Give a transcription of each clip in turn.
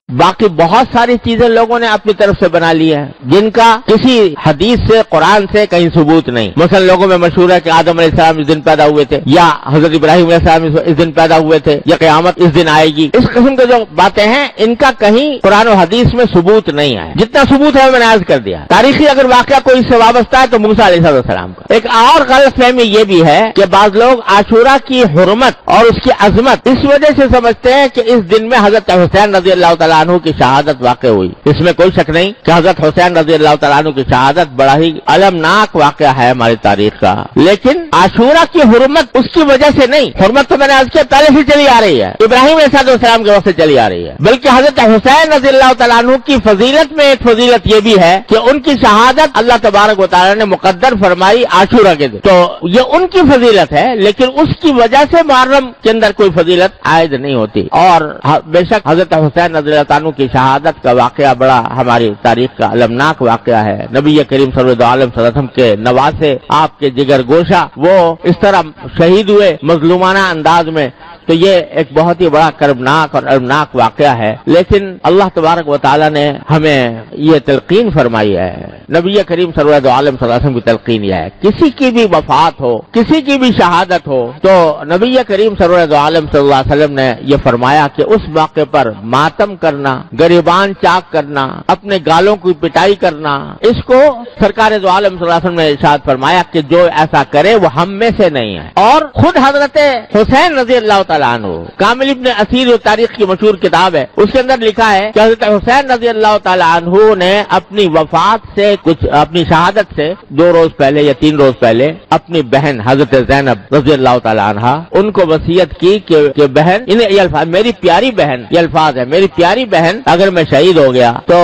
باقی بہت ساری چیزیں لوگوں نے اپنی طرف سے بنا لی ہیں جن کا کسی حدیث سے قرآن سے کہیں ثبوت نہیں. مثلا لوگوں میں مشہور ہے کہ آدم علیہ السلام اس دن پیدا ہوئے تھے, یا حضرت ابراہیم علیہ السلام اس دن پیدا ہوئے تھے, یا قیامت اس دن آئے گی. اس قسم کے جو باتیں ہیں ان کا کہیں قرآن و حدیث میں ثبوت نہیں ہے. جتنا ثبوت ہے میں نے عرض کر دیا. تاریخی اگر واقعہ کوئی اس سے وابستہ ہے تو موسیٰ علیہ السلام کا. ایک اور غلط فہمی یہ بھی ہے کہ بعض لوگ عاشورہ کی حرمت اور اس کی عظمت اس وجہ سے سمجھتے ہیں کہ اس دن میں حضرت حسین رضی اللہ تعالیٰ عنہ کی شہادت واقع ہوئی. اس میں کوئی شک نہیں کہ حضرت حسین رضی اللہ تعالیٰ عنہ کی شہادت بڑا ہی المناک واقعہ ہے ہماری تاریخ کا. لیکن عاشورہ کی حرمت اس کی وجہ سے نہیں. حرمت تو میں نے عرض کیا پہلے سے چلی آ رہی ہے, ابراہیم علیہ السلام کے وقت سے چلی آ رہی ہے. بلکہ حضرت حسین رضی اللہ تعالیٰ عنہ کی فضیلت میں ایک فضیلت یہ بھی ہے کہ ان کی شہادت اللہ تبارک و تعالیٰ نے مقدر فرمائی عاشورہ کے دن. تو یہ ان کی فضیلت ہے, لیکن اس کی وجہ سے محرم کے اندر کوئی فضیلت عائد نہیں ہوتی. اور بے شک حضرت حسین رضی اللہ عنہ کی شہادت کا واقعہ بڑا ہماری تاریخ کا المناک واقعہ ہے. نبی کریم صلی اللہ علیہ وسلم کے نواسے, آپ کے جگر گوشہ, وہ اس طرح شہید ہوئے مظلومانہ انداز میں. تو یہ ایک بہت ہی بڑا کربناک اور المناک واقعہ ہے. لیکن اللہ تبارک و تعالیٰ نے ہمیں یہ تلقین فرمائی ہے, نبی کریم صلی اللہ علیہ وسلم کی تلقین یہ ہے, کسی کی بھی وفات ہو, کسی کی بھی شہادت ہو, تو نبی کریم صلی اللہ علیہ وسلم نے یہ فرمایا کہ اس موقع پر ماتم کرنا, گریبان چاک کرنا, اپنے گالوں کی پٹائی کرنا, اس کو سرکار دو عالم صلی اللہ علیہ وسلم نے ارشاد فرمایا کہ جو ایسا کرے وہ ہم میں سے نہیں ہے. اور خود حضرت حسین رضی اللہ تعالیٰ عنہ, کامل ابن اسیر تاریخ کی مشہور کتاب ہے, اس کے اندر لکھا ہے کہ حضرت حسین رضی اللہ تعالیٰ عنہ نے اپنی وفات سے اپنی شہادت سے 2 روز پہلے یا 3 روز پہلے اپنی بہن حضرت زینب رضی اللہ تعالیٰ عنہ ان کو وصیت کی کہ بہن, انہیں یہ الفاظ, میری پیاری بہن, یہ الفاظ ہے, میری پیاری بہن, اگر میں شہید ہو گیا تو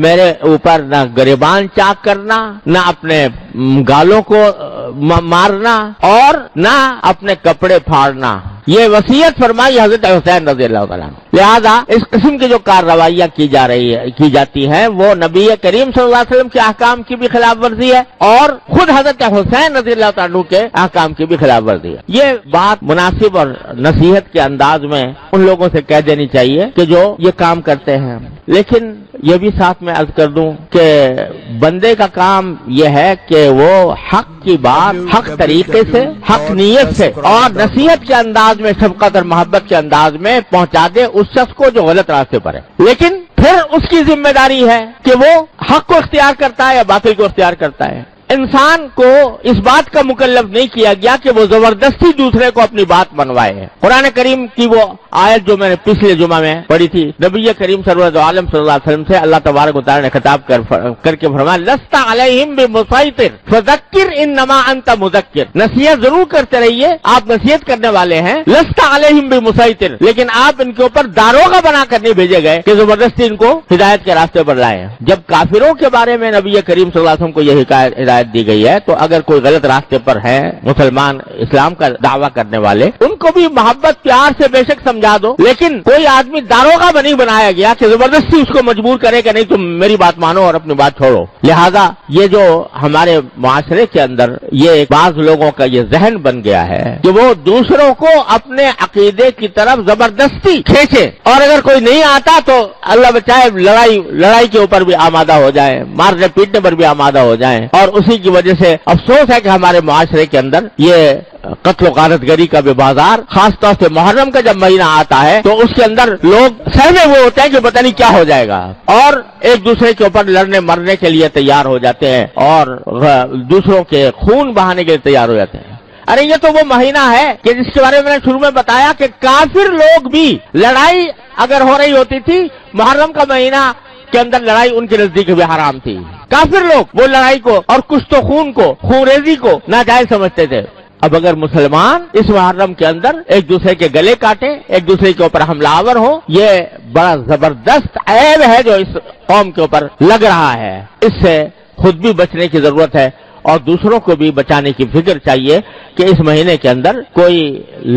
میرے اوپر نہ گریبان چاک کرنا, نہ اپنے گالوں کو مارنا, اور نہ اپنے کپڑے پھاڑنا. یہ وصیت فرمائی حضرت حسین رضی اللہ تعالیٰ عنہ. لہذا اس قسم کی جو کارروائیاں کی جاتی ہیں وہ نبی کریم صلی اللہ علیہ وسلم کے احکام کی بھی خلاف ورزی ہے, اور خود حضرت حسین رضی اللہ تعالیٰ عنہ کے احکام کی بھی خلاف ورزی ہے. یہ بات مناسب اور نصیحت کے انداز میں ان لوگوں سے کہہ دینی چاہیے کہ جو یہ کام کرتے ہیں. لیکن یہ بھی ساتھ میں عرض کر دوں کہ بندے کا کام یہ ہے کہ وہ حق کی بات حق طریقے سے, حق نیت سے اور نصیحت کے انداز میں, شفقت اور محبت کے انداز میں پہنچا دے اس شخص کو جو غلط راستے پر ہے. لیکن پھر اس کی ذمہ داری ہے کہ وہ حق کو اختیار کرتا ہے یا باطل کو اختیار کرتا ہے. انسان کو اس بات کا مکلف نہیں کیا گیا کہ وہ زبردستی دوسرے کو اپنی بات منوائے. قرآن کریم کی وہ آیت جو میں نے پچھلے جمعہ میں پڑھی تھی, نبی کریم صلی اللہ علیہ وسلم سے اللہ تبارک و تعالی نے خطاب کر کے فرمایا لست علیہم بمسیطر فذکر انما انت مذکر. نصیحت ضرور کرتے رہیے, آپ نصیحت کرنے والے ہیں. لست علیہم بمسیطر, لیکن آپ ان کے اوپر داروغہ بنا کر نہیں بھیجے گئے کہ زبردستی ان کو ہدایت کے راستے پر لائیں. جب کافروں کے بارے میں نبی کریم صلی اللہ علیہ وسلم کو یہ ہدایت دی گئی ہے تو اگر کوئی غلط راستے پر ہے, مسلمان اسلام کا دعویٰ کرنے والے, ان کو بھی محبت پیار سے بے شک سمجھا دو. لیکن کوئی آدمی داروغہ نہیں بنایا گیا کہ زبردستی اس کو مجبور کرے کہ نہیں تم میری بات مانو اور اپنی بات چھوڑو. لہذا یہ جو ہمارے معاشرے کے اندر یہ بعض لوگوں کا یہ ذہن بن گیا ہے کہ وہ دوسروں کو اپنے عقیدے کی طرف زبردستی کھینچے, اور اگر کوئی نہیں آتا تو اللہ بچائے لڑائی کے اوپر بھی آمادہ ہو جائیں, مارنے پیٹنے پر بھی آمادہ ہو جائیں. اور اسی کی وجہ سے افسوس ہے کہ ہمارے معاشرے کے اندر یہ قتل و غارت گری کا بھی بازار, خاص طور سے محرم کا جب مہینہ آتا ہے تو اس کے اندر لوگ سہمے ہوئے ہوتے ہیں کہ پتہ نہیں کیا ہو جائے گا, اور ایک دوسرے کے اوپر لڑنے مرنے کے لیے تیار ہو جاتے ہیں اور دوسروں کے خون بہانے کے لیے تیار ہو جاتے ہیں. ارے یہ تو وہ مہینہ ہے کہ جس کے بارے میں نے شروع میں بتایا کہ کافر لوگ بھی, لڑائی اگر ہو رہی ہوتی تھی محرم کا مہینہ کے اندر, لڑائی ان کے نزدیک بھی حرام تھی. کافر لوگ وہ لڑائی کو اور کشت و خون کو, خون ریزی کو ناجائز سمجھتے تھے. اب اگر مسلمان اس محرم کے اندر ایک دوسرے کے گلے کاٹے, ایک دوسرے کے اوپر حملہ آور ہو, یہ بڑا زبردست عیب ہے جو اس قوم کے اوپر لگ رہا ہے. اس سے خود بھی بچنے کی ضرورت ہے اور دوسروں کو بھی بچانے کی فکر چاہیے کہ اس مہینے کے اندر کوئی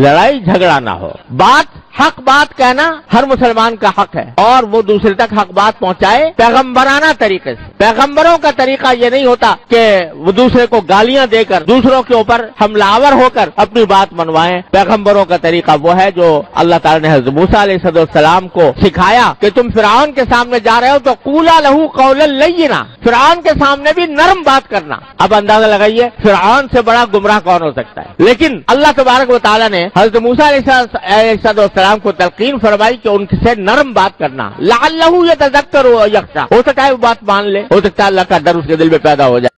لڑائی جھگڑا نہ ہو. بات حق بات کہنا ہر مسلمان کا حق ہے، اور وہ دوسرے تک حق بات پہنچائے پیغمبرانہ طریقے سے۔ پیغمبروں کا طریقہ یہ نہیں ہوتا کہ وہ دوسرے کو گالیاں دے کر دوسروں کے اوپر حملہ آور ہو کر اپنی بات منوائیں۔ پیغمبروں کا طریقہ وہ ہے جو اللہ تعالیٰ نے حضرت موسیٰ علیہ السلام کو سکھایا کہ تم فرعون کے سامنے جا رہے ہو تو قولا لہو قولا لینا، فرعون کے سامنے بھی نرم بات کرنا۔ اب اندازہ لگائیے فرعون سے بڑا گمراہ کون ہو سکتا ہے؟ لیکن اللہ تبارک و تعالیٰ نے حضرت موسیٰ علیہ السلام کو تلقین فرمائی کہ ان سے نرم بات کرنا، لعلہ یتذکر و یخشی، ہو سکتا ہے وہ بات مان لے، ہو سکتا ہے اللہ کا ڈر اس کے دل میں پیدا ہو جائے۔